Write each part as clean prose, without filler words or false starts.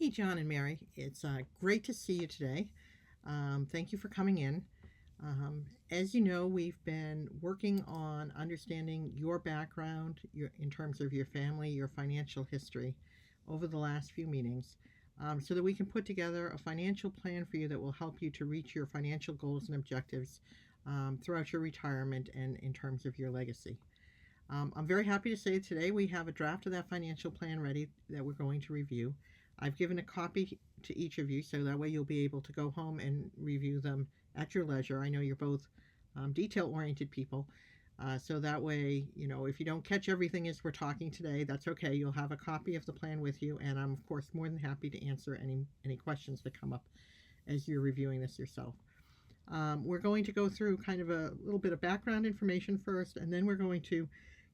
Hey, John and Mary. It's great to see you today. Thank you for coming in. As you know, we've been working on understanding your background in terms of your family, your financial history over the last few meetings so that we can put together a financial plan for you that will help you to reach your financial goals and objectives throughout your retirement and in terms of your legacy. I'm very happy to say today we have a draft of that financial plan ready that we're going to review. I've given a copy to each of you so that way you'll be able to go home and review them at your leisure. I know you're both detail oriented people. So that way, if you don't catch everything as we're talking today, that's okay. You'll have a copy of the plan with you, and I'm, of course, more than happy to answer any questions that come up as you're reviewing this yourself. We're going to go through kind of a little bit of background information first, and then we're going to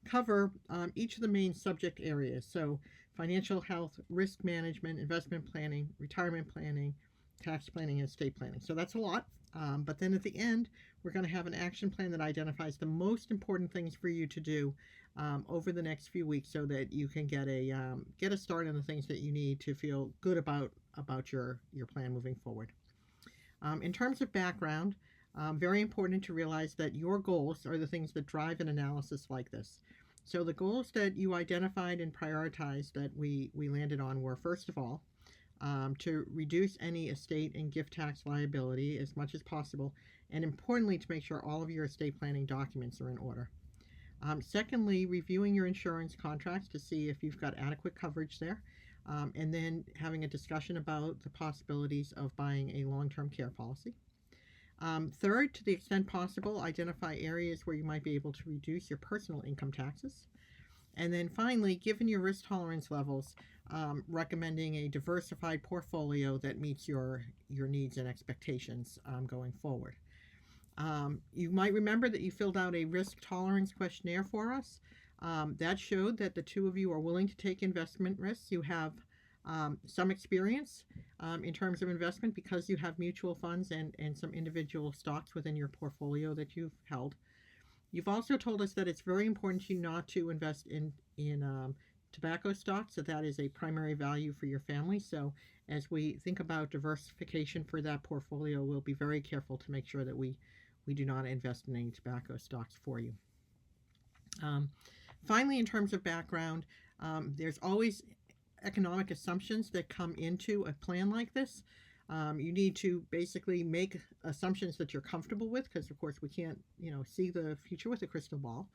cover each of the main subject areas. So financial health, risk management, investment planning, retirement planning, tax planning, and estate planning. So that's a lot. But then at the end, we're going to have an action plan that identifies the most important things for you to do over the next few weeks so that you can get a start on the things that you need to feel good about your plan moving forward. In terms of background, very important to realize that your goals are the things that drive an analysis like this. So the goals that you identified and prioritized that we landed on were, first of all, to reduce any estate and gift tax liability as much as possible, and importantly, to make sure all of your estate planning documents are in order. Secondly, reviewing your insurance contracts to see if you've got adequate coverage there, and then having a discussion about the possibilities of buying a long-term care policy. Third, to the extent possible, identify areas where you might be able to reduce your personal income taxes. And then finally, given your risk tolerance levels, recommending a diversified portfolio that meets your needs and expectations going forward. You might remember that you filled out a risk tolerance questionnaire for us. That showed that the two of you are willing to take investment risks. You have some experience in terms of investment because you have mutual funds and some individual stocks within your portfolio that you've held. You've also told us that it's very important to you not to invest in tobacco stocks, that is a primary value for your family. So as we think about diversification for that portfolio, we'll be very careful to make sure that we do not invest in any tobacco stocks for you. Finally, in terms of background, there's always economic assumptions that come into a plan like this. You need to basically make assumptions that you're comfortable with because, of course, we can't, see the future with a crystal ball.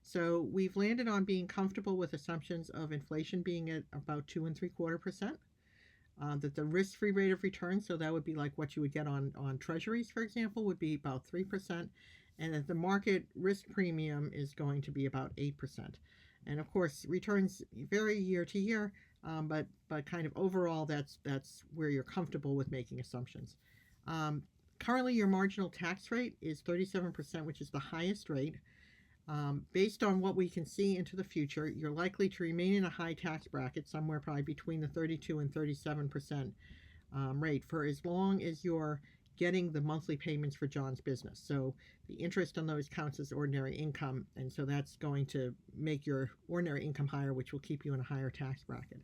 So we've landed on being comfortable with assumptions of inflation being at about 2.75%. That the risk-free rate of return, so that would be like what you would get on treasuries, for example, would be about 3%, and that the market risk premium is going to be about 8%. And of course, returns vary year to year, but kind of overall, that's where you're comfortable with making assumptions. Currently, your marginal tax rate is 37%, which is the highest rate. Based on what we can see into the future, you're likely to remain in a high tax bracket, somewhere probably between the 32 and 37% rate, for as long as you're getting the monthly payments for John's business. So the interest on those counts as ordinary income, and so that's going to make your ordinary income higher, which will keep you in a higher tax bracket.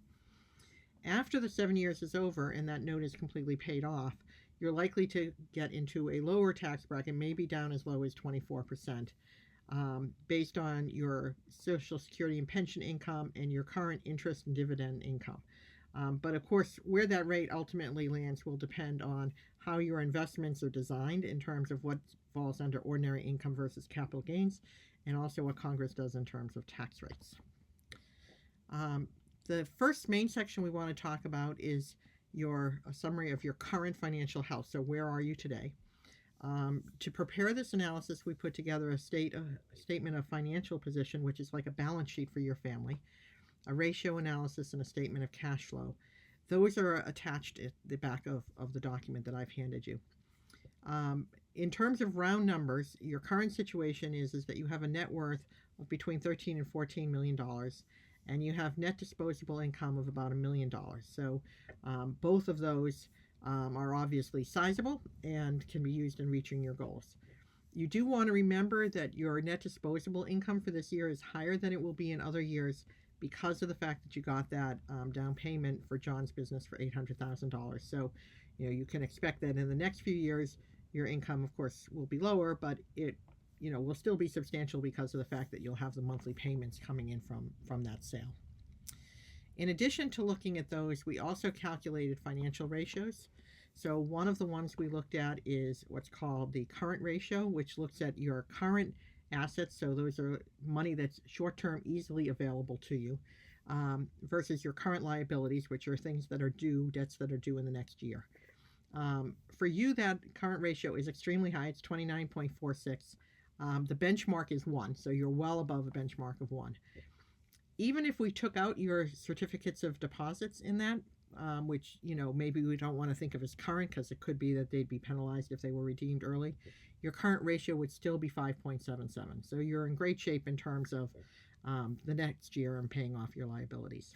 After the 7 years is over and that note is completely paid off, you're likely to get into a lower tax bracket, maybe down as low as 24%. Based on your Social Security and pension income and your current interest and dividend income. But of course, where that rate ultimately lands will depend on how your investments are designed in terms of what falls under ordinary income versus capital gains, and also what Congress does in terms of tax rates. The first main section we want to talk about is a summary of your current financial health. So where are you today? To prepare this analysis, we put together a statement of financial position, which is like a balance sheet for your family, a ratio analysis, and a statement of cash flow. Those are attached at the back of the document that I've handed you. In terms of round numbers, your current situation is that you have a net worth of between $13 and $14 million, and you have net disposable income of about $1 million. So both of those are obviously sizable and can be used in reaching your goals. You do want to remember that your net disposable income for this year is higher than it will be in other years because of the fact that you got that down payment for John's business for $800,000. So, you can expect that in the next few years, your income, of course, will be lower, but it, will still be substantial because of the fact that you'll have the monthly payments coming in from that sale. In addition to looking at those, we also calculated financial ratios. So one of the ones we looked at is what's called the current ratio, which looks at your current assets. So those are money that's short-term, easily available to you, versus your current liabilities, which are things that are due, debts that are due in the next year. For you, that current ratio is extremely high. It's 29.46. The benchmark is 1, so you're well above a benchmark of 1. Even if we took out your certificates of deposits in that, which, maybe we don't want to think of as current because it could be that they'd be penalized if they were redeemed early, your current ratio would still be 5.77. So you're in great shape in terms of the next year and paying off your liabilities.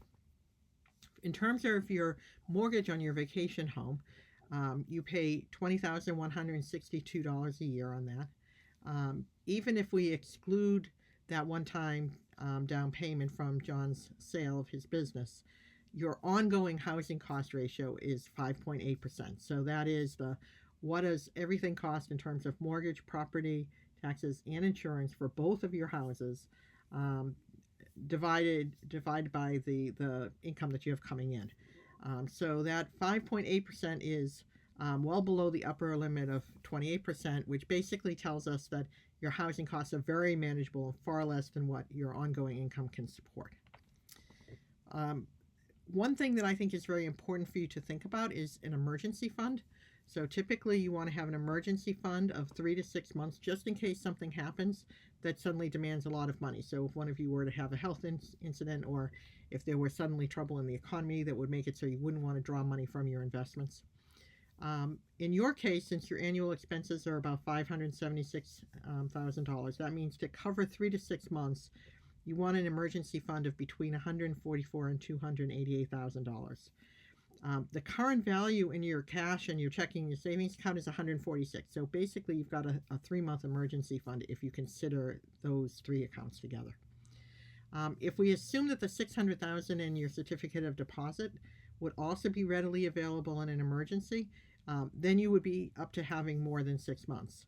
In terms of your mortgage on your vacation home, you pay $20,162 a year on that. Even if we exclude that one-time down payment from John's sale of his business, your ongoing housing cost ratio is 5.8%. So that is what does everything cost in terms of mortgage, property, taxes, and insurance for both of your houses, divided by the income that you have coming in. So that 5.8% is well below the upper limit of 28%, which basically tells us that your housing costs are very manageable and far less than what your ongoing income can support. One thing that I think is very important for you to think about is an emergency fund. So typically you want to have an emergency fund of 3 to 6 months just in case something happens that suddenly demands a lot of money. So if one of you were to have a health incident, or if there were suddenly trouble in the economy that would make it so you wouldn't want to draw money from your investments. In your case, since your annual expenses are about $576,000, that means to cover 3 to 6 months, you want an emergency fund of between $144,000 and $288,000. The current value in your cash and your checking and your savings account is $146,000. So basically, you've got a 3-month emergency fund if you consider those 3 accounts together. If we assume that the $600,000 in your certificate of deposit would also be readily available in an emergency, then you would be up to having more than 6 months.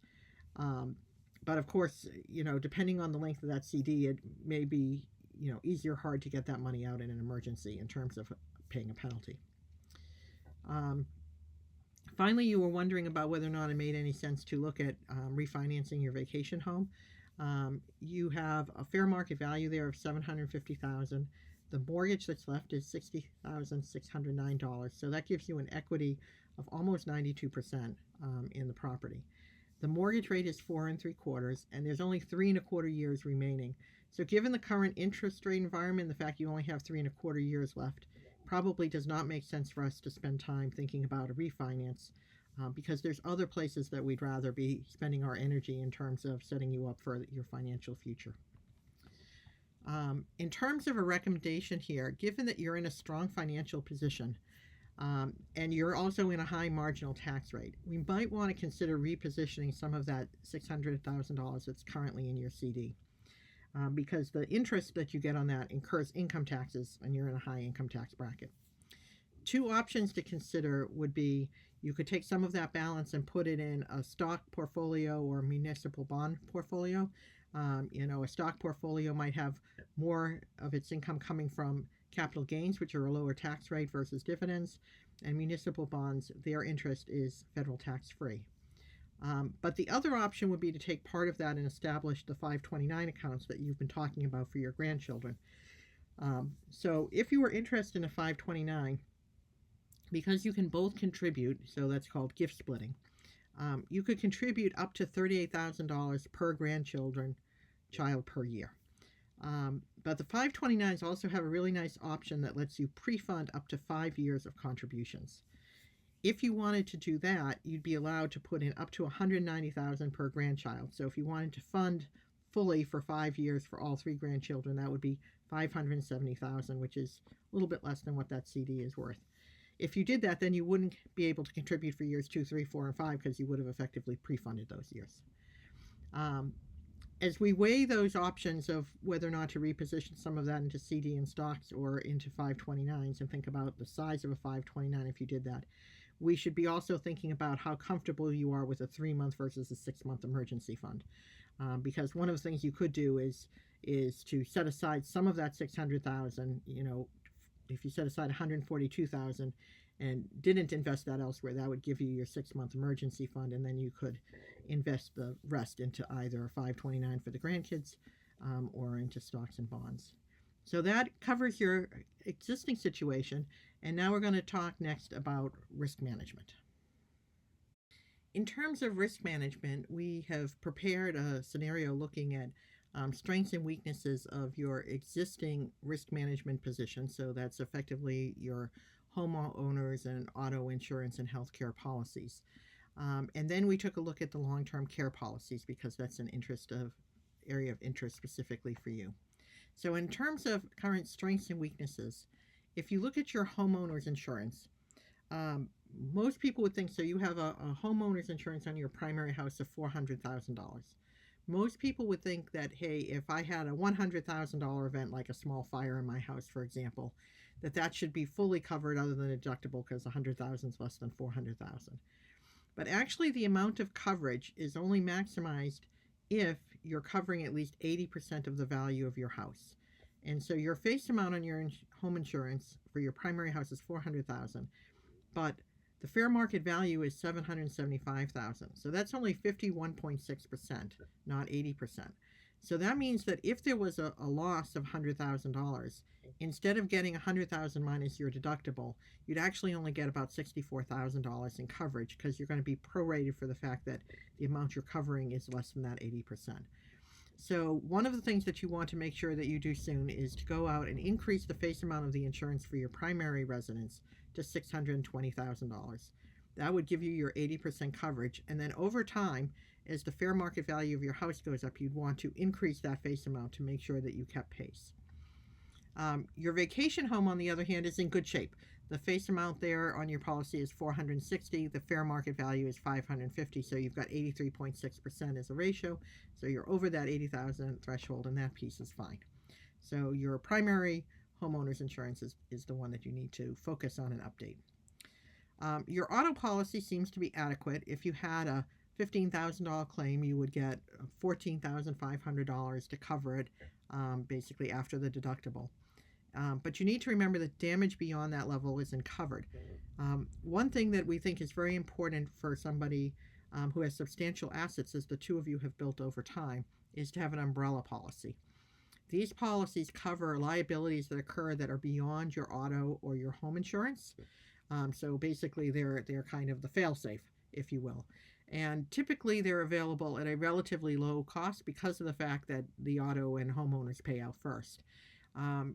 But of course, depending on the length of that CD, it may be, easy or hard to get that money out in an emergency in terms of paying a penalty. Finally, you were wondering about whether or not it made any sense to look at refinancing your vacation home. You have a fair market value there of $750,000. The mortgage that's left is $60,609. So that gives you an equity of almost 92% in the property. The mortgage rate is 4 3/4, and there's only 3 1/4 years remaining. So given the current interest rate environment, the fact you only have 3 1/4 years left, probably does not make sense for us to spend time thinking about a refinance, because there's other places that we'd rather be spending our energy in terms of setting you up for your financial future. In terms of a recommendation here, given that you're in a strong financial position, and you're also in a high marginal tax rate, we might want to consider repositioning some of that $600,000 that's currently in your CD, because the interest that you get on that incurs income taxes, and you're in a high income tax bracket. 2 options to consider would be you could take some of that balance and put it in a stock portfolio or municipal bond portfolio. A stock portfolio might have more of its income coming from capital gains, which are a lower tax rate, versus dividends, and municipal bonds, their interest is federal tax-free. But the other option would be to take part of that and establish the 529 accounts that you've been talking about for your grandchildren. So if you were interested in a 529, because you can both contribute, so that's called gift splitting, you could contribute up to $38,000 per child per year. But the 529s also have a really nice option that lets you pre-fund up to 5 years of contributions. If you wanted to do that, you'd be allowed to put in up to $190,000 per grandchild. So if you wanted to fund fully for 5 years for all 3 grandchildren, that would be $570,000, which is a little bit less than what that CD is worth. If you did that, then you wouldn't be able to contribute for years 2, 3, 4, and 5 because you would have effectively pre-funded those years. as we weigh those options of whether or not to reposition some of that into CD and stocks or into 529s and think about the size of a 529 if you did that, we should be also thinking about how comfortable you are with a 3-month versus a 6-month emergency fund. Because one of the things you could do is to set aside some of that 600,000. If you set aside 142,000 and didn't invest that elsewhere, that would give you your 6-month emergency fund, and then you could invest the rest into either a 529 for the grandkids or into stocks and bonds. So that covers your existing situation, and now we're going to talk next about risk management. In terms of risk management, we have prepared a scenario looking at strengths and weaknesses of your existing risk management position. So that's effectively your homeowners and auto insurance and healthcare policies. And then we took a look at the long-term care policies because that's an area of interest specifically for you. So in terms of current strengths and weaknesses, if you look at your homeowners insurance, most people would think, so you have a homeowner's insurance on your primary house of $400,000. Most people would think that, hey, if I had a $100,000 event like a small fire in my house, for example, that should be fully covered other than deductible because $100,000 is less than $400,000. But actually the amount of coverage is only maximized if you're covering at least 80% of the value of your house. And so your face amount on your home insurance for your primary house is $400,000, but the fair market value is $775,000. So that's only 51.6%, not 80%. So that means that if there was a loss of $100,000, instead of getting $100,000 minus your deductible, you'd actually only get about $64,000 in coverage because you're going to be prorated for the fact that the amount you're covering is less than that 80%. So one of the things that you want to make sure that you do soon is to go out and increase the face amount of the insurance for your primary residence to $620,000. That would give you your 80% coverage. And then over time, as the fair market value of your house goes up, you'd want to increase that face amount to make sure that you kept pace. Your vacation home, on the other hand, is in good shape. The face amount there on your policy is $460,000. The fair market value is $550,000. So you've got 83.6% as a ratio. So you're over that $80,000 threshold, and that piece is fine. So your primary homeowner's insurance is the one that you need to focus on and update. Your auto policy seems to be adequate. If you had a $15,000 claim, you would get $14,500 to cover it, basically after the deductible. But you need to remember that damage beyond that level isn't covered. One thing that we think is very important for somebody who has substantial assets, as the two of you have built over time, is to have an umbrella policy. These policies cover liabilities that occur that are beyond your auto or your home insurance. So basically, they're kind of the fail-safe, if you will. And typically, they're available at a relatively low cost because of the fact that the auto and homeowners pay out first.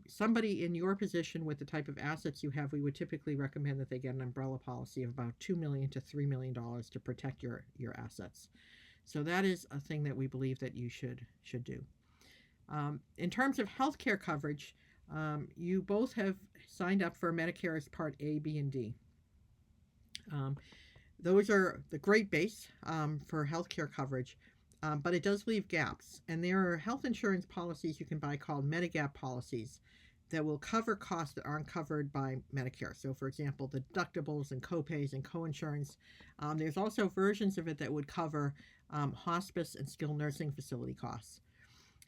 Somebody in your position with the type of assets you have, we would typically recommend that they get an umbrella policy of about $2 million to $3 million to protect your assets. So that is a thing that we believe that you should do. In terms of healthcare coverage, you both have signed up for Medicare's Part A, B, and D. Those are the great base for healthcare coverage, but it does leave gaps. And there are health insurance policies you can buy called Medigap policies that will cover costs that aren't covered by Medicare. So, for example, the deductibles and copays and coinsurance. There's also versions of it that would cover hospice and skilled nursing facility costs.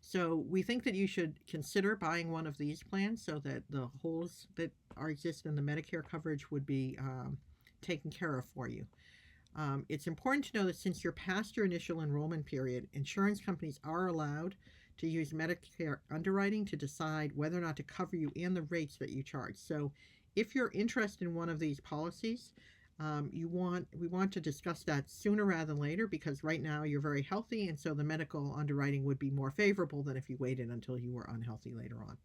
So we think that you should consider buying one of these plans so that the holes that exist in the Medicare coverage would be taken care of for you. It's important to know that since you're past your initial enrollment period, insurance companies are allowed to use Medicare underwriting to decide whether or not to cover you and the rates that you charge. So if you're interested in one of these policies, we want to discuss that sooner rather than later, because right now you're very healthy, and so the medical underwriting would be more favorable than if you waited until you were unhealthy later on.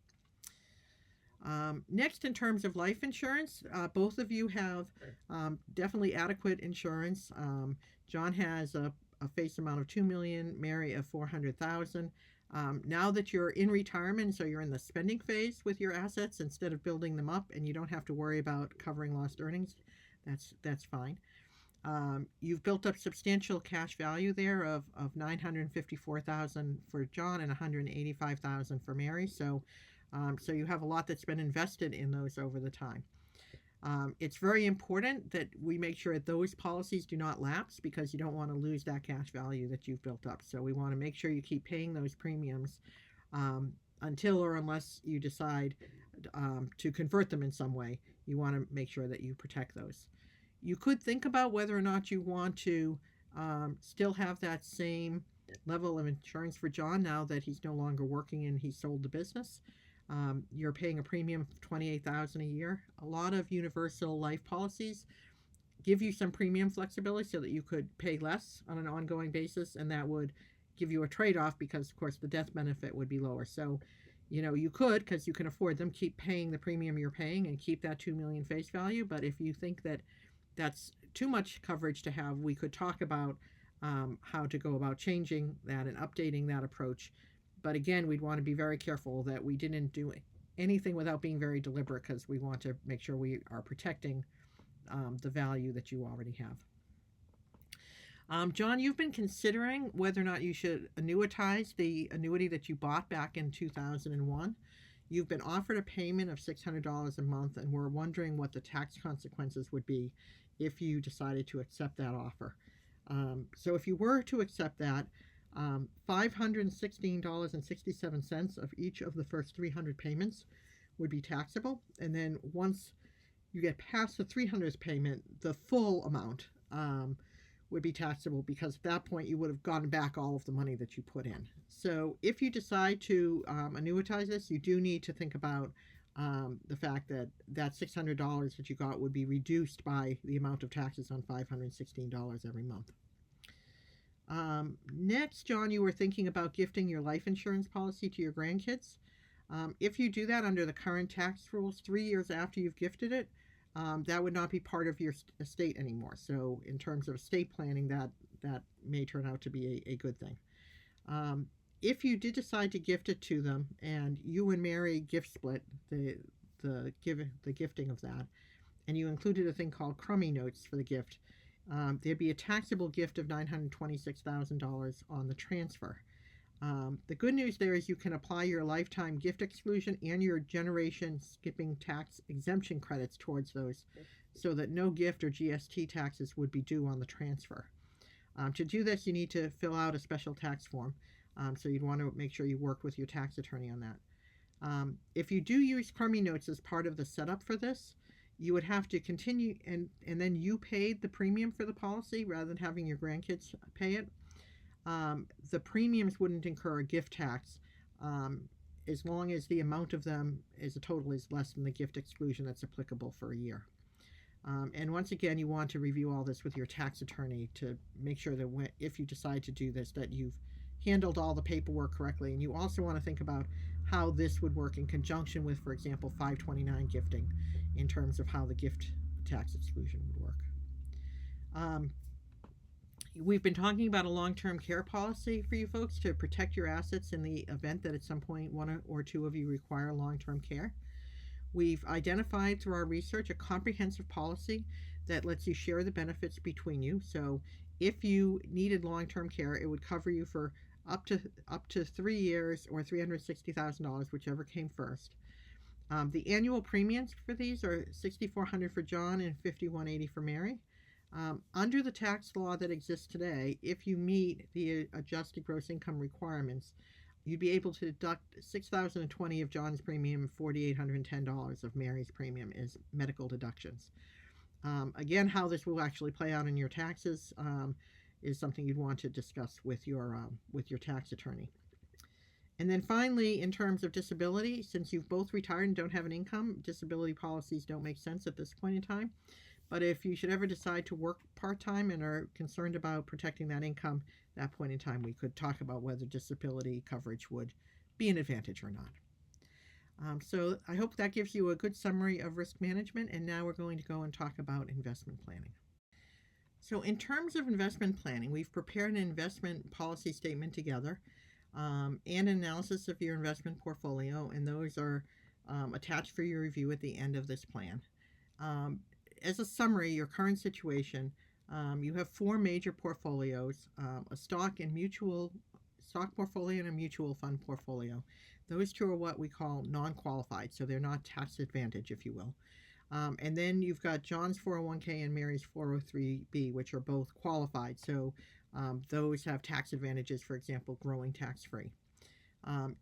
Next, in terms of life insurance, both of you have definitely adequate insurance. John has a face amount of $2 million, Mary of $400,000. Now that you're in retirement, so you're in the spending phase with your assets instead of building them up, and you don't have to worry about covering lost earnings, that's fine. You've built up substantial cash value there of 954,000 for John and 185,000 for Mary. So you have a lot that's been invested in those over the time. It's very important that we make sure that those policies do not lapse because you don't want to lose that cash value that you've built up. So we want to make sure you keep paying those premiums until or unless you decide to convert them in some way. You want to make sure that you protect those. You could think about whether or not you want to still have that same level of insurance for John now that he's no longer working and he sold the business. You're paying a premium of $28,000 a year. A lot of universal life policies give you some premium flexibility so that you could pay less on an ongoing basis, and that would give you a trade-off because, of course, the death benefit would be lower. So, you could, because you can afford them, keep paying the premium you're paying and keep that $2 million face value. But if you think that that's too much coverage to have, we could talk about how to go about changing that and updating that approach. But again, we'd want to be very careful that we didn't do anything without being very deliberate because we want to make sure we are protecting the value that you already have. John, you've been considering whether or not you should annuitize the annuity that you bought back in 2001. You've been offered a payment of $600 a month, and we're wondering what the tax consequences would be if you decided to accept that offer. So if you were to accept that, $516.67 of each of the first 300 payments would be taxable. And then once you get past the 300th payment, the full amount would be taxable because at that point you would have gotten back all of the money that you put in. So if you decide to annuitize this, you do need to think about the fact that that $600 that you got would be reduced by the amount of taxes on $516 every month. Next, John, you were thinking about gifting your life insurance policy to your grandkids. If you do that under the current tax rules, 3 years after you've gifted it, that would not be part of your estate anymore. So in terms of estate planning, that may turn out to be a good thing. If you did decide to gift it to them and you and Mary gift split the gifting of that, and you included a thing called crummy notes for the gift, there'd be a taxable gift of $926,000 on the transfer. The good news there is you can apply your lifetime gift exclusion and your generation skipping tax exemption credits towards those so that no gift or GST taxes would be due on the transfer. To do this, you need to fill out a special tax form. So you'd want to make sure you work with your tax attorney on that. If you do use crummy notes as part of the setup for this, you would have to continue and then you paid the premium for the policy rather than having your grandkids pay it. The premiums wouldn't incur a gift tax as long as the amount of them as a total is less than the gift exclusion that's applicable for a year. And once again, you want to review all this with your tax attorney to make sure that if you decide to do this, that you've handled all the paperwork correctly. And you also want to think about how this would work in conjunction with, for example, 529 gifting in terms of how the gift tax exclusion would work. We've been talking about a long-term care policy for you folks to protect your assets in the event that at some point one or two of you require long-term care. We've identified through our research a comprehensive policy that lets you share the benefits between you. So if you needed long-term care, it would cover you for up to 3 years or $360,000, whichever came first. The annual premiums for these are $6,400 for John and $5,180 for Mary. Under the tax law that exists today, if you meet the adjusted gross income requirements, you'd be able to deduct $6,020 of John's premium and $4,810 of Mary's premium as medical deductions. Again, how this will actually play out in your taxes is something you'd want to discuss with your tax attorney. And then finally, in terms of disability, since you've both retired and don't have an income, disability policies don't make sense at this point in time. But if you should ever decide to work part-time and are concerned about protecting that income, at that point in time, we could talk about whether disability coverage would be an advantage or not. So I hope that gives you a good summary of risk management, and now we're going to go and talk about investment planning. So in terms of investment planning, we've prepared an investment policy statement together and an analysis of your investment portfolio, and those are attached for your review at the end of this plan. As a summary, your current situation, You have four major portfolios: a stock portfolio and a mutual fund portfolio. Those two are what we call non-qualified, so they're not tax advantage, if you will. And then you've got John's 401k and Mary's 403b, which are both qualified. So those have tax advantages, for example, growing tax free.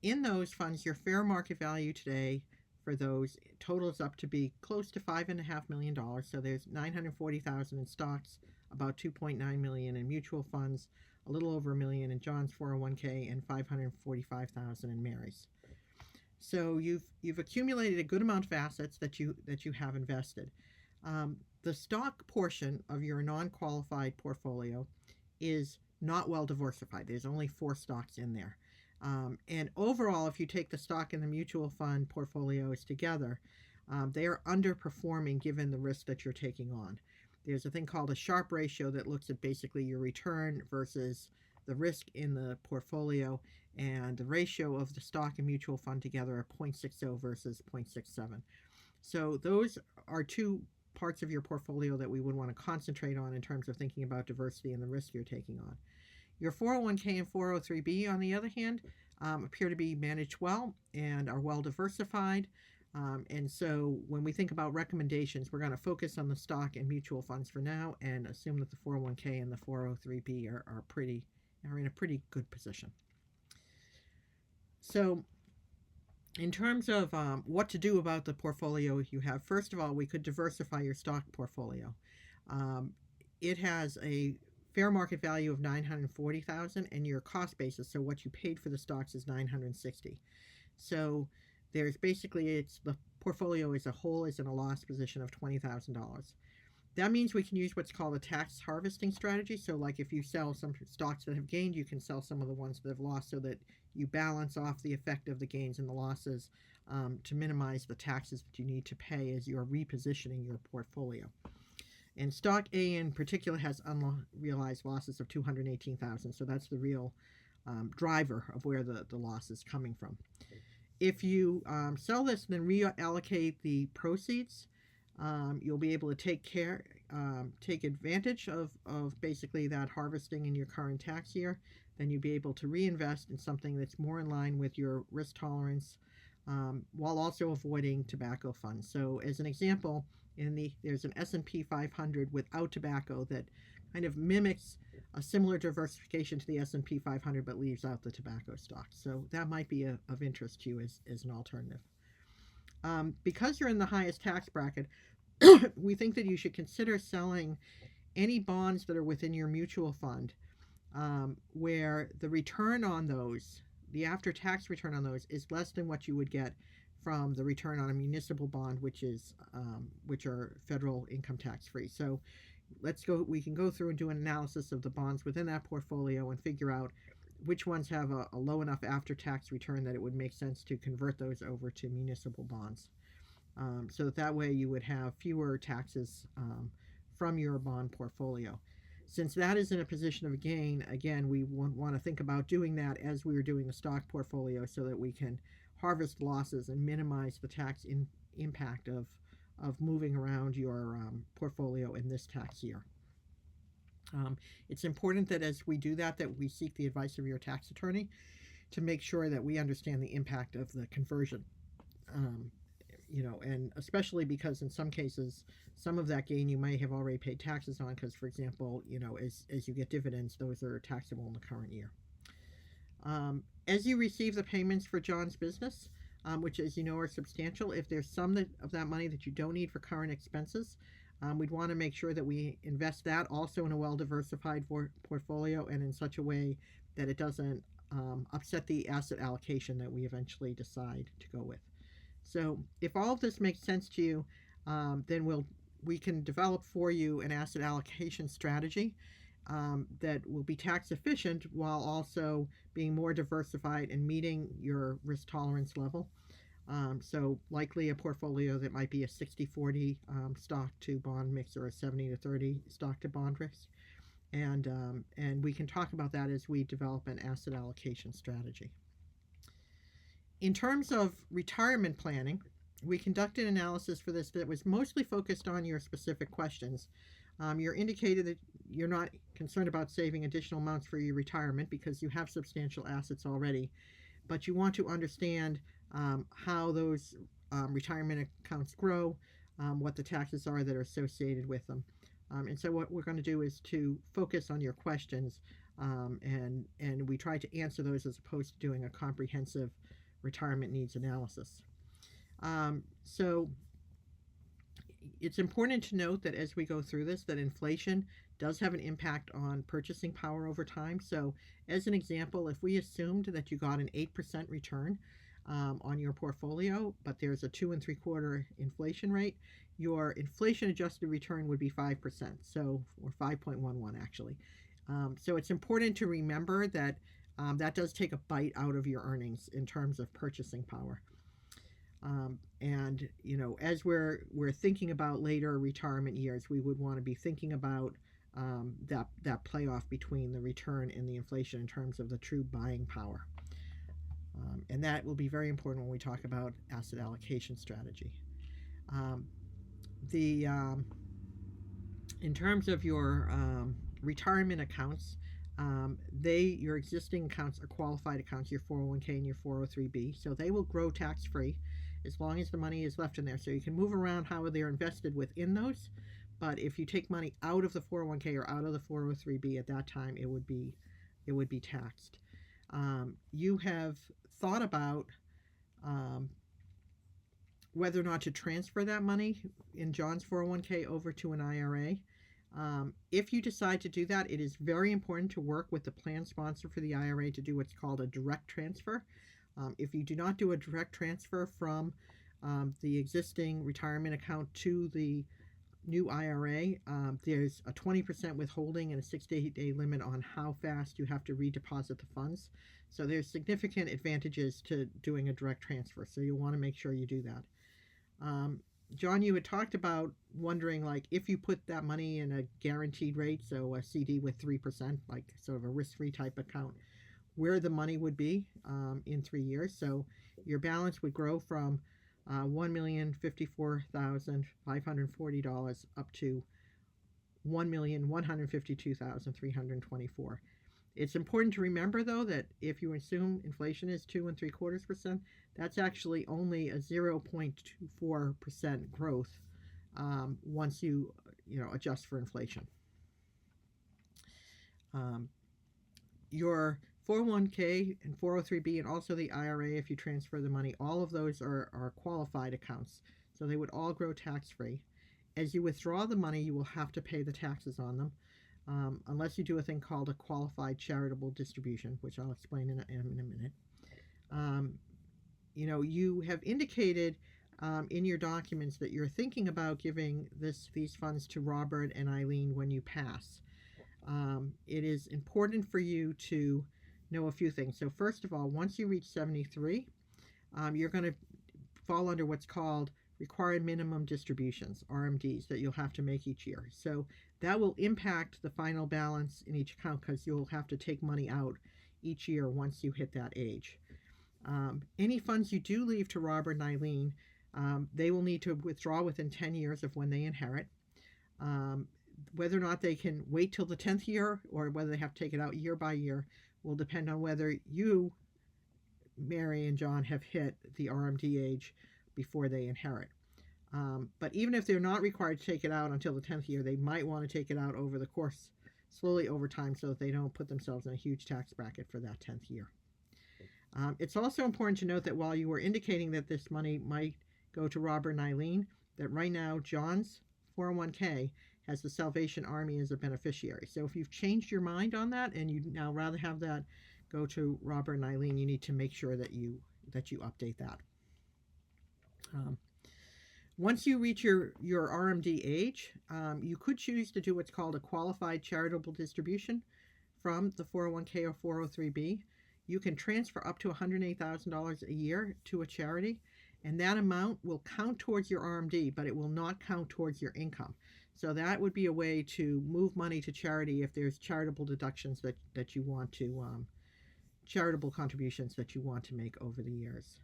In those funds, your fair market value today for those totals up to be close to $5.5 million. So there's 940,000 in stocks, about 2.9 million in mutual funds, a little over a million in John's 401k, and 545,000 in Mary's. So you've accumulated a good amount of assets that you have invested. The stock portion of your non-qualified portfolio is not well diversified. There's only 4 stocks in there. And overall, if you take the stock and the mutual fund portfolios together, they are underperforming given the risk that you're taking on. There's a thing called a Sharpe ratio that looks at basically your return versus the risk in the portfolio, and the ratio of the stock and mutual fund together are 0.60 versus 0.67. So those are two parts of your portfolio that we would want to concentrate on in terms of thinking about diversity and the risk you're taking on. Your 401k and 403b, on the other hand, appear to be managed well and are well diversified. And so when we think about recommendations, we're going to focus on the stock and mutual funds for now and assume that the 401k and the 403b are in a pretty good position. So in terms of what to do about the portfolio you have, first of all, we could diversify your stock portfolio. It has a fair market value of $940,000, and your cost basis, so what you paid for the stocks, is $960,000. So there's basically, the portfolio as a whole is in a loss position of $20,000. That means we can use what's called a tax harvesting strategy. So like if you sell some stocks that have gained, you can sell some of the ones that have lost, so that you balance off the effect of the gains and the losses to minimize the taxes that you need to pay as you're repositioning your portfolio. And stock A in particular has unrealized losses of $218,000, so that's the real driver of where the loss is coming from. If you sell this and then reallocate the proceeds, you'll be able to take advantage of basically that harvesting in your current tax year. Then you'll be able to reinvest in something that's more in line with your risk tolerance, while also avoiding tobacco funds. So as an example, there's an S&P 500 without tobacco that kind of mimics a similar diversification to the S&P 500 but leaves out the tobacco stocks. So that might be of interest to you as an alternative. Because you're in the highest tax bracket, we think that you should consider selling any bonds that are within your mutual fund, where the return on those, the after-tax return on those, is less than what you would get from the return on a municipal bond, which are federal income tax free. So we can go through and do an analysis of the bonds within that portfolio and figure out which ones have a low enough after-tax return that it would make sense to convert those over to municipal bonds. So that way you would have fewer taxes from your bond portfolio. Since that is in a position of gain, again, we want to think about doing that as we are doing the stock portfolio, so that we can harvest losses and minimize the tax impact of moving around your portfolio in this tax year. It's important that as we do that we seek the advice of your tax attorney to make sure that we understand the impact of the conversion. And especially because in some cases, some of that gain you may have already paid taxes on, because, for example, as you get dividends, those are taxable in the current year. As you receive the payments for John's business, which, as you know, are substantial, if there's some of that money that you don't need for current expenses, we'd want to make sure that we invest that also in a well-diversified portfolio and in such a way that it doesn't upset the asset allocation that we eventually decide to go with. So if all of this makes sense to you, then we can develop for you an asset allocation strategy that will be tax efficient while also being more diversified and meeting your risk tolerance level. So likely a portfolio that might be a 60-40 stock to bond mix, or a 70-30 stock to bond risk. And we can talk about that as we develop an asset allocation strategy. In terms of retirement planning, we conducted analysis for this that was mostly focused on your specific questions. You're indicated that you're not concerned about saving additional amounts for your retirement because you have substantial assets already, but you want to understand how those retirement accounts grow, what the taxes are that are associated with them. And so what we're going to do is to focus on your questions, and we try to answer those as opposed to doing a comprehensive retirement needs analysis. So it's important to note that as we go through this, that inflation does have an impact on purchasing power over time. So as an example, if we assumed that you got an 8% return on your portfolio, but there's a 2.75% inflation rate, your inflation adjusted return would be 5%, so, or 5.11 actually. So it's important to remember that that does take a bite out of your earnings in terms of purchasing power. And as we're thinking about later retirement years, we would want to be thinking about that playoff between the return and the inflation in terms of the true buying power. And that will be very important when we talk about asset allocation strategy. In terms of your retirement accounts, your existing accounts are qualified accounts, your 401k and your 403b, so they will grow tax-free as long as the money is left in there. So you can move around how they're invested within those, but if you take money out of the 401k or out of the 403b at that time, it would be taxed. You have thought about whether or not to transfer that money in John's 401k over to an IRA. If you decide to do that, it is very important to work with the plan sponsor for the IRA to do what's called a direct transfer. If you do not do a direct transfer from the existing retirement account to the new IRA, there's a 20% withholding and a 6 to 8 day limit on how fast you have to redeposit the funds. So there's significant advantages to doing a direct transfer. So you'll want to make sure you do that. John, you had talked about wondering, like, if you put that money in a guaranteed rate, so a CD with 3%, like sort of a risk-free type account, where the money would be in 3 years. So your balance would grow from $1,054,540 up to $1,152,324. It's important to remember, though, that if you assume inflation is 2.75%, that's actually only a 0.24% growth once you adjust for inflation. Your 401k and 403b and also the IRA, if you transfer the money, all of those are qualified accounts, so they would all grow tax-free. As you withdraw the money, you will have to pay the taxes on them, unless you do a thing called a qualified charitable distribution, which I'll explain in a minute. You have indicated in your documents that you're thinking about giving these funds to Robert and Eileen when you pass. It is important for you to know a few things. So first of all, once you reach 73, you're going to fall under what's called required minimum distributions, RMDs, that you'll have to make each year. So that will impact the final balance in each account because you'll have to take money out each year once you hit that age. Any funds you do leave to Robert and Eileen, they will need to withdraw within 10 years of when they inherit. Whether or not they can wait till the 10th year or whether they have to take it out year by year will depend on whether you, Mary and John, have hit the RMD age before they inherit. But even if they're not required to take it out until the 10th year, they might want to take it out over the course, slowly over time, so that they don't put themselves in a huge tax bracket for that 10th year. It's also important to note that while you were indicating that this money might go to Robert and Eileen, that right now John's 401k has the Salvation Army as a beneficiary. So if you've changed your mind on that and you now rather have that go to Robert and Eileen, you need to make sure that you update that. Once you reach your RMD age, you could choose to do what's called a qualified charitable distribution from the 401k or 403b. You can transfer up to $108,000 a year to a charity, and that amount will count towards your RMD, but it will not count towards your income. So that would be a way to move money to charity if there's charitable deductions that you want to, charitable contributions that you want to make over the years.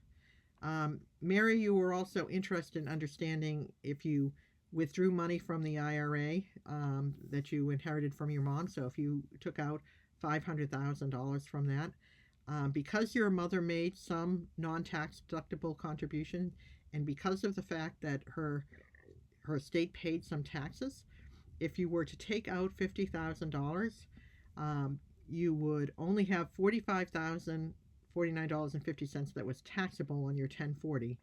Mary, you were also interested in understanding if you withdrew money from the IRA that you inherited from your mom. So if you took out $500,000 from that, because your mother made some non-tax deductible contribution, and because of the fact that her estate paid some taxes, if you were to take out $50,000, you would only have $45,049.50 that was taxable on your 1040,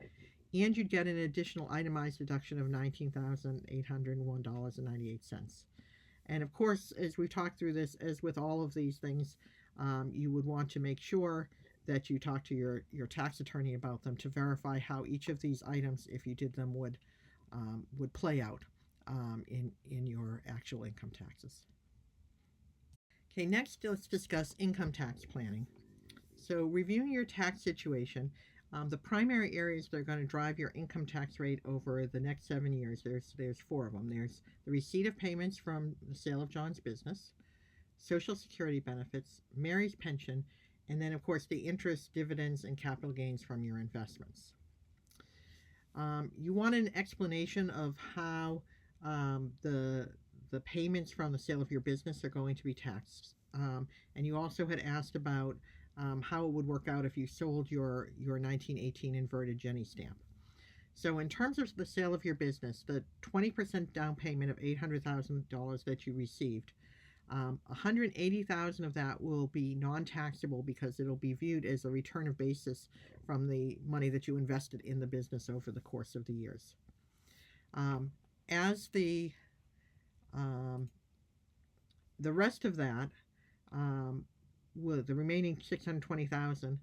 and you'd get an additional itemized deduction of $19,801.98. And of course, as we talk through this, as with all of these things, you would want to make sure that you talk to your tax attorney about them to verify how each of these items, if you did them, would play out in your actual income taxes. Okay, next let's discuss income tax planning. So reviewing your tax situation, the primary areas that are going to drive your income tax rate over the next 7 years, there's four of them. There's the receipt of payments from the sale of John's business, Social Security benefits, Mary's pension, and then of course the interest, dividends, and capital gains from your investments. You want an explanation of how the payments from the sale of your business are going to be taxed. And you also had asked about how it would work out if you sold your 1918 inverted Jenny stamp. So in terms of the sale of your business, the 20% down payment of $800,000 that you received, $180,000 of that will be non-taxable because it'll be viewed as a return of basis from the money that you invested in the business over the course of the years. As the rest of that, the remaining $620,000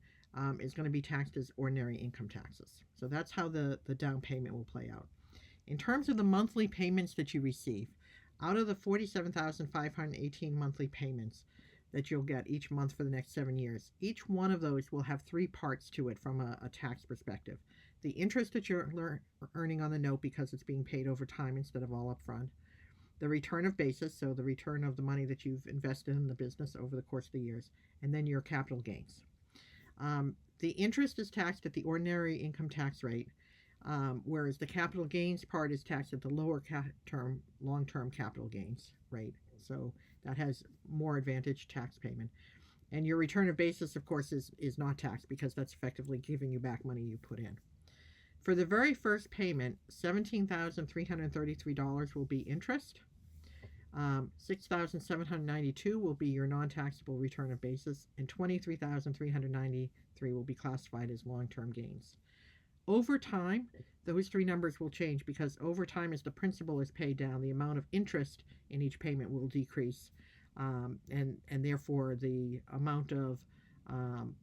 is going to be taxed as ordinary income taxes. So that's how the down payment will play out. In terms of the monthly payments that you receive, out of the $47,518 monthly payments that you'll get each month for the next 7 years, each one of those will have three parts to it from a tax perspective. The interest that you're earning on the note because it's being paid over time instead of all up front. The return of basis, so the return of the money that you've invested in the business over the course of the years, and then your capital gains. The interest is taxed at the ordinary income tax rate, whereas the capital gains part is taxed at the lower long-term capital gains rate. So that has more advantage tax payment. And your return of basis, of course, is not taxed because that's effectively giving you back money you put in. For the very first payment, $17,333 will be interest. $6,792 will be your non-taxable return of basis, and $23,393 will be classified as long-term gains. Over time, those three numbers will change because over time, as the principal is paid down, the amount of interest in each payment will decrease, and therefore the amount of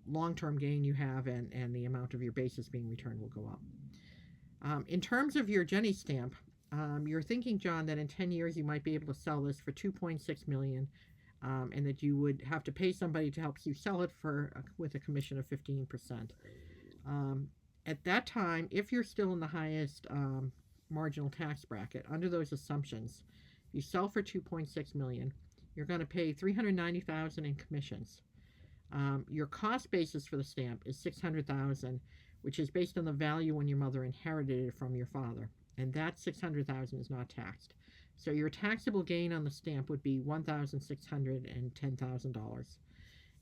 long-term gain you have and the amount of your basis being returned will go up. In terms of your Jenny stamp, you're thinking, John, that in 10 years you might be able to sell this for $2.6 million, and that you would have to pay somebody to help you sell it with a commission of 15%. At that time, if you're still in the highest marginal tax bracket, under those assumptions, if you sell for $2.6 million, you're going to pay $390,000 in commissions. Your cost basis for the stamp is $600,000, which is based on the value when your mother inherited it from your father. And that $600,000 is not taxed. So your taxable gain on the stamp would be $1,610,000.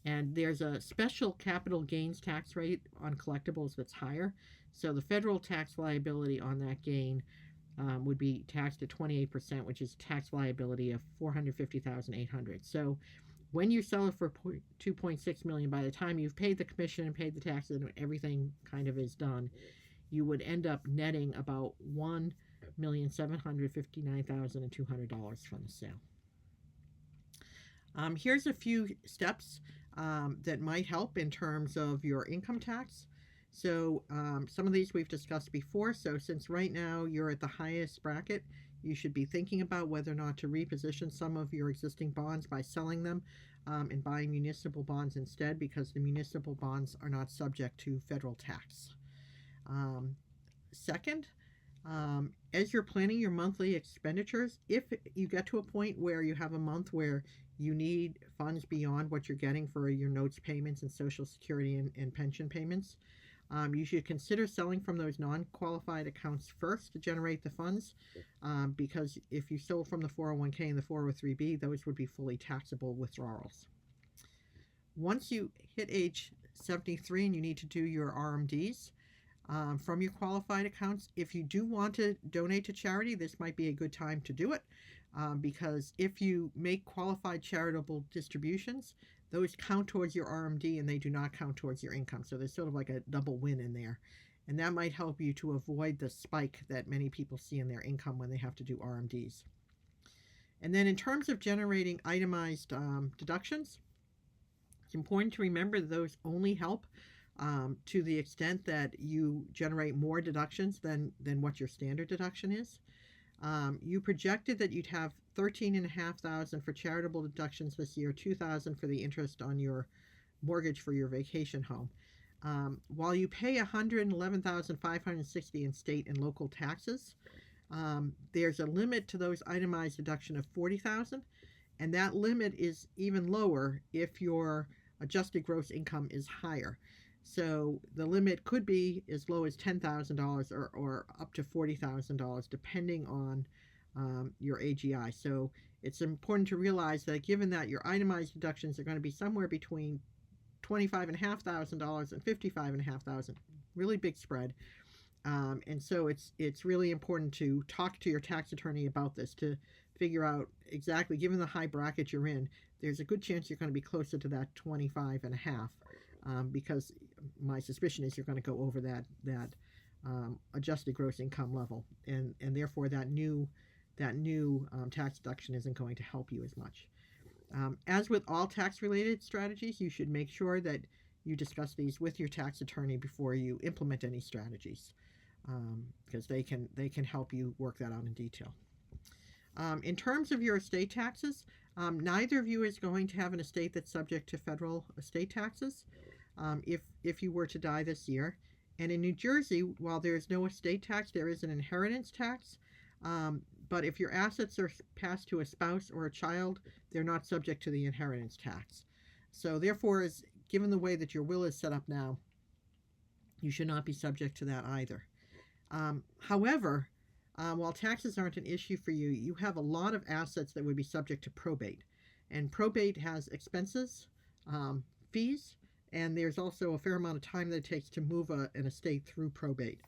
And there's a special capital gains tax rate on collectibles that's higher. So the federal tax liability on that gain would be taxed at 28%, which is tax liability of $450,800. So when you sell it for $2.6 million, by the time you've paid the commission and paid the taxes and everything kind of is done, you would end up netting about $1,759,200 from the sale. Here's a few steps that might help in terms of your income tax. So some of these we've discussed before. So since right now you're at the highest bracket, you should be thinking about whether or not to reposition some of your existing bonds by selling them and buying municipal bonds instead, because the municipal bonds are not subject to federal tax. Second, as you're planning your monthly expenditures, if you get to a point where you have a month where you need funds beyond what you're getting for your notes payments and Social Security and pension payments, You should consider selling from those non-qualified accounts first to generate the funds, because if you sold from the 401k and the 403b, those would be fully taxable withdrawals. Once you hit age 73 and you need to do your RMDs from your qualified accounts, if you do want to donate to charity, this might be a good time to do it, because if you make qualified charitable distributions, those count towards your RMD and they do not count towards your income. So there's sort of like a double win in there. And that might help you to avoid the spike that many people see in their income when they have to do RMDs. And then in terms of generating itemized deductions, it's important to remember that those only help to the extent that you generate more deductions than what your standard deduction is. You projected that you'd have $13,500 for charitable deductions this year, $2,000 for the interest on your mortgage for your vacation home. While you pay $111,560 in state and local taxes, there's a limit to those itemized deduction of $40,000, and that limit is even lower if your adjusted gross income is higher. So the limit could be as low as $10,000 or up to $40,000, depending on your AGI. So it's important to realize that given that your itemized deductions are going to be somewhere between $25,500 and $55,500, really big spread. And so it's really important to talk to your tax attorney about this to figure out exactly, given the high bracket you're in, there's a good chance you're going to be closer to that 25.5, because my suspicion is you're going to go over that adjusted gross income level, and therefore that new tax deduction isn't going to help you as much. As with all tax-related strategies, you should make sure that you discuss these with your tax attorney before you implement any strategies, because they can help you work that out in detail. In terms of your estate taxes, neither of you is going to have an estate that's subject to federal estate taxes if you were to die this year. And in New Jersey, while there is no estate tax, there is an inheritance tax. But if your assets are passed to a spouse or a child, they're not subject to the inheritance tax. So therefore, given the way that your will is set up now, you should not be subject to that either. However, while taxes aren't an issue for you, you have a lot of assets that would be subject to probate. And probate has expenses, fees, and there's also a fair amount of time that it takes to move an estate through probate.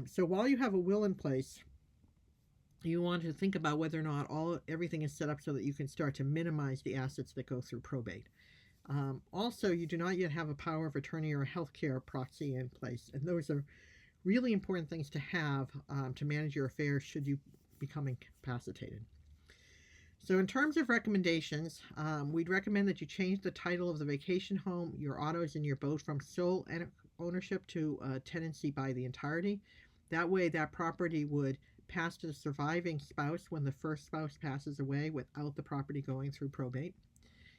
So while you have a will in place, you want to think about whether or not everything is set up so that you can start to minimize the assets that go through probate. Also, you do not yet have a power of attorney or a healthcare proxy in place, and those are really important things to have to manage your affairs should you become incapacitated. So in terms of recommendations, we'd recommend that you change the title of the vacation home, your autos, and your boat from sole ownership to tenancy by the entirety. That way, that property would pass to the surviving spouse when the first spouse passes away without the property going through probate.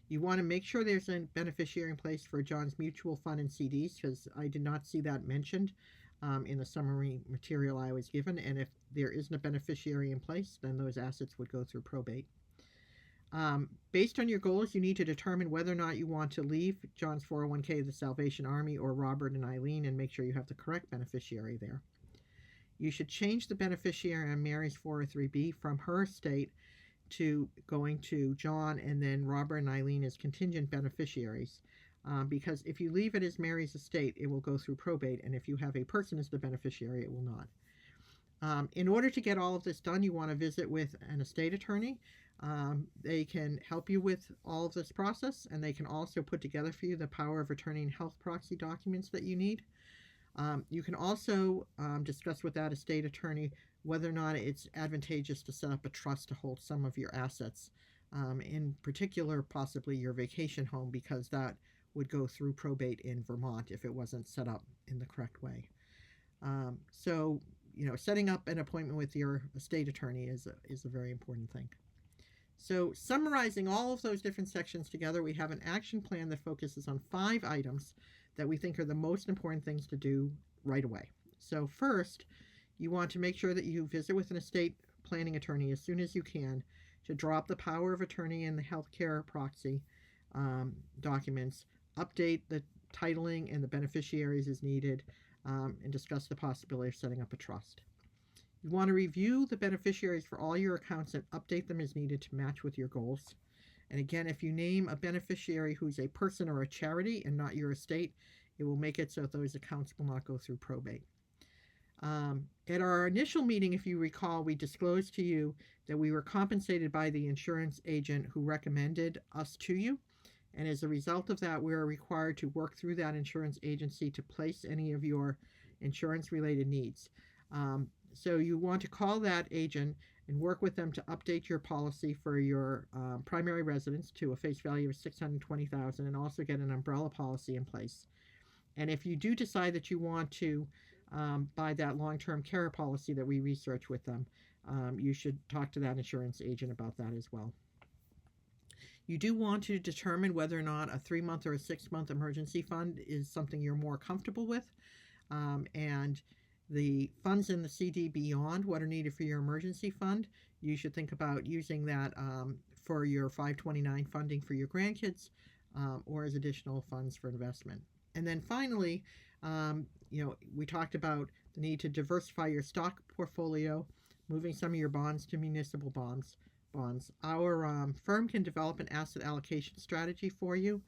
You want to make sure there's a beneficiary in place for John's mutual fund and CDs, because I did not see that mentioned in the summary material I was given. And if there isn't a beneficiary in place, then those assets would go through probate. Based on your goals, you need to determine whether or not you want to leave John's 401k, the Salvation Army, or Robert and Eileen, and make sure you have the correct beneficiary there. You should change the beneficiary on Mary's 403b from her estate to going to John and then Robert and Eileen as contingent beneficiaries, because if you leave it as Mary's estate, it will go through probate, and if you have a person as the beneficiary, it will not. In order to get all of this done, you want to visit with an estate attorney. They can help you with all of this process, and they can also put together for you the power of attorney and health proxy documents that you need. You can also discuss with that estate attorney whether or not it's advantageous to set up a trust to hold some of your assets, in particular possibly your vacation home, because that would go through probate in Vermont if it wasn't set up in the correct way. So, setting up an appointment with your estate attorney is a very important thing. So summarizing all of those different sections together, we have an action plan that focuses on 5 items that we think are the most important things to do right away. So first, you want to make sure that you visit with an estate planning attorney as soon as you can to draw up the power of attorney and the healthcare proxy documents, update the titling and the beneficiaries as needed, and discuss the possibility of setting up a trust. You want to review the beneficiaries for all your accounts and update them as needed to match with your goals. And again, if you name a beneficiary who's a person or a charity and not your estate, it will make it so that those accounts will not go through probate. At our initial meeting, if you recall, we disclosed to you that we were compensated by the insurance agent who recommended us to you. And as a result of that, we are required to work through that insurance agency to place any of your insurance related needs. So you want to call that agent and work with them to update your policy for your primary residence to a face value of $620,000, and also get an umbrella policy in place. And if you do decide that you want to buy that long-term care policy that we research with them, you should talk to that insurance agent about that as well. You do want to determine whether or not a 3-month or a 6-month emergency fund is something you're more comfortable with. And the funds in the CD beyond what are needed for your emergency fund, you should think about using that for your 529 funding for your grandkids, or as additional funds for investment. And then finally, we talked about the need to diversify your stock portfolio, moving some of your bonds to municipal bonds. Our firm can develop an asset allocation strategy for you.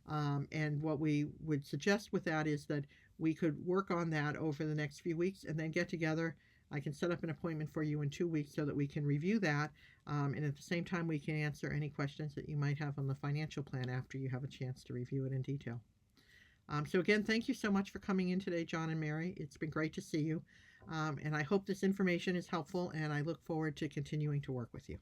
And what we would suggest with that is that we could work on that over the next few weeks and then get together. I can set up an appointment for you in 2 weeks so that we can review that. And at the same time, we can answer any questions that you might have on the financial plan after you have a chance to review it in detail. So again, thank you so much for coming in today, John and Mary. It's been great to see you. And I hope this information is helpful, and I look forward to continuing to work with you.